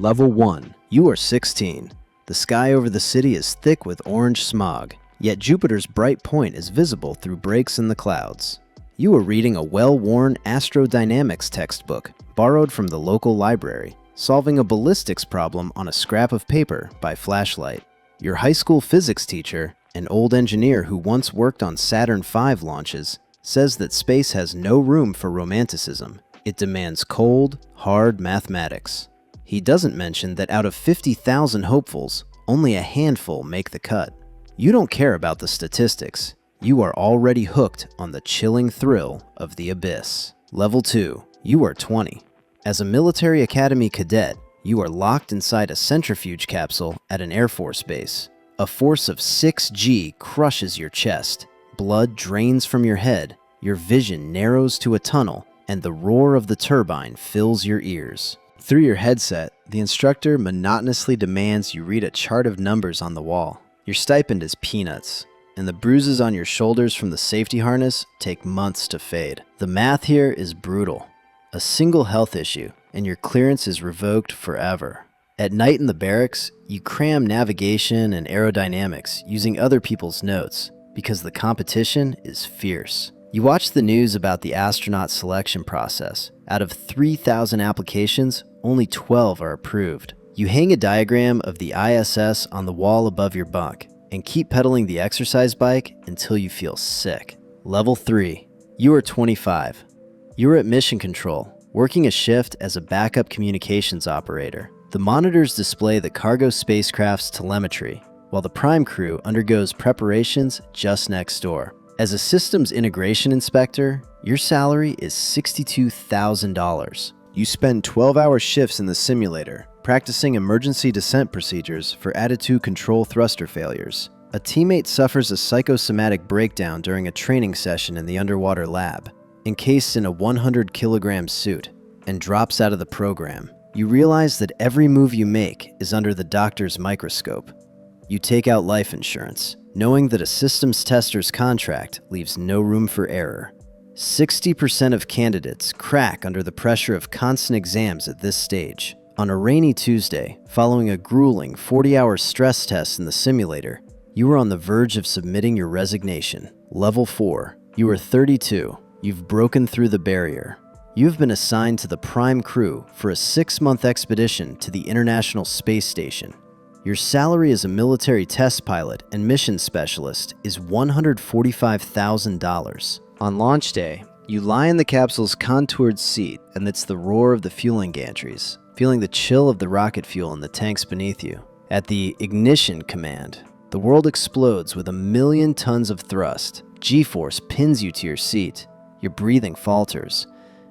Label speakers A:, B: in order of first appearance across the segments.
A: Level 1. You are 16. The sky over the city is thick with orange smog, yet Jupiter's bright point is visible through breaks in the clouds. You are reading a well-worn astrodynamics textbook borrowed from the local library, solving a ballistics problem on a scrap of paper by flashlight. Your high school physics teacher, an old engineer who once worked on Saturn V launches, says that space has no room for romanticism. It demands cold, hard mathematics. He doesn't mention that out of 50,000 hopefuls, only a handful make the cut. You don't care about the statistics. You are already hooked on the chilling thrill of the abyss. Level 2. You are 20. As a military academy cadet, you are locked inside a centrifuge capsule at an Air Force base. A force of 6G crushes your chest. Blood drains from your head, your vision narrows to a tunnel, and the roar of the turbine fills your ears. Through your headset, the instructor monotonously demands you read a chart of numbers on the wall. Your stipend is peanuts, and the bruises on your shoulders from the safety harness take months to fade. The math here is brutal. A single health issue, and your clearance is revoked forever. At night in the barracks, you cram navigation and aerodynamics using other people's notes because the competition is fierce. You watch the news about the astronaut selection process. Out of 3,000 applications, only 12 are approved. You hang a diagram of the ISS on the wall above your bunk and keep pedaling the exercise bike until you feel sick. Level 3. You are 25. You are at mission control, working a shift as a backup communications operator. The monitors display the cargo spacecraft's telemetry, while the prime crew undergoes preparations just next door. As a systems integration inspector, your salary is $62,000. You spend 12-hour shifts in the simulator, practicing emergency descent procedures for attitude control thruster failures. A teammate suffers a psychosomatic breakdown during a training session in the underwater lab, encased in a 100-kilogram suit, and drops out of the program. You realize that every move you make is under the doctor's microscope. You take out life insurance, knowing that a systems tester's contract leaves no room for error. 60% of candidates crack under the pressure of constant exams at this stage. On a rainy Tuesday, following a grueling 40-hour stress test in the simulator, you are on the verge of submitting your resignation. Level 4. You are 32. You've broken through the barrier. You have been assigned to the prime crew for a 6-month expedition to the International Space Station. Your salary as a military test pilot and mission specialist is $145,000. On launch day, you lie in the capsule's contoured seat amidst the roar of the fueling gantries, feeling the chill of the rocket fuel in the tanks beneath you. At the ignition command, the world explodes with 1,000,000 tons of thrust. G-force pins you to your seat, your breathing falters,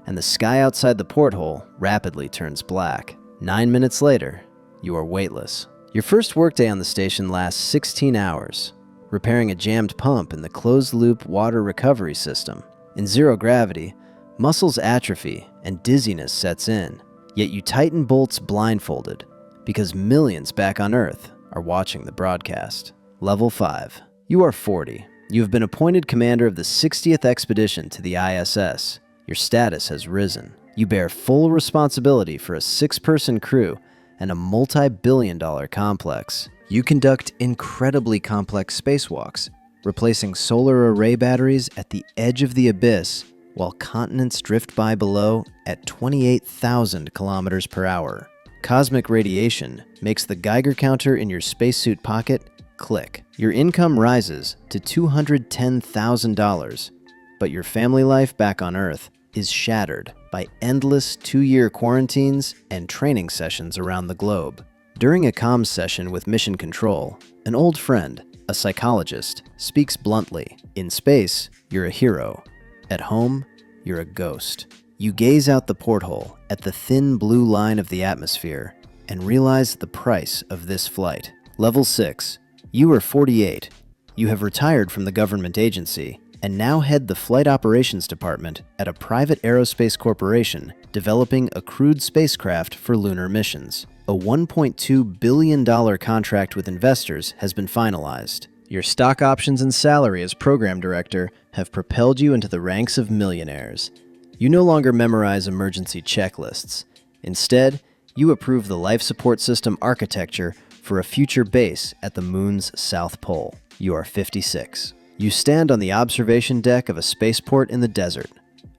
A: and the sky outside the porthole rapidly turns black. 9 minutes later, you are weightless. Your first workday on the station lasts 16 hours, repairing a jammed pump in the closed-loop water recovery system. In zero gravity, muscles atrophy and dizziness sets in, yet you tighten bolts blindfolded because millions back on Earth are watching the broadcast. Level 5. You are 40. You have been appointed commander of the 60th expedition to the ISS. Your status has risen. You bear full responsibility for a 6-person crew and a multi-billion-dollar complex. You conduct incredibly complex spacewalks, replacing solar array batteries at the edge of the abyss while continents drift by below at 28,000 kilometers per hour. Cosmic radiation makes the Geiger counter in your spacesuit pocket click. Your income rises to $210,000, but your family life back on Earth is shattered by endless 2-year quarantines and training sessions around the globe. During a comms session with Mission Control, an old friend, a psychologist, speaks bluntly. In space, you're a hero. At home, you're a ghost. You gaze out the porthole at the thin blue line of the atmosphere and realize the price of this flight. Level 6. You are 48. You have retired from the government agency and now head the Flight Operations Department at a private aerospace corporation developing a crewed spacecraft for lunar missions. A $1.2 billion contract with investors has been finalized. Your stock options and salary as program director have propelled you into the ranks of millionaires. You no longer memorize emergency checklists. Instead, You approve the life support system architecture for a future base at the moon's south pole. You are 56. You stand on the observation deck of a spaceport in the desert.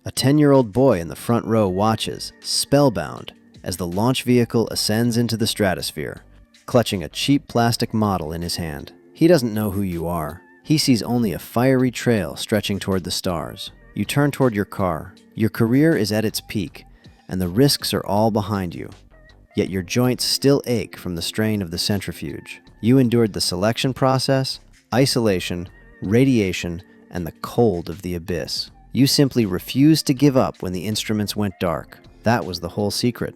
A: A 10-year-old boy in the front row watches, spellbound, as the launch vehicle ascends into the stratosphere, clutching a cheap plastic model in his hand. He doesn't know who you are. He sees only a fiery trail stretching toward the stars. You turn toward your car. Your career is at its peak, and the risks are all behind you. Yet your joints still ache from the strain of the centrifuge. You endured the selection process, isolation, radiation, and the cold of the abyss. You simply refused to give up when the instruments went dark. That was the whole secret.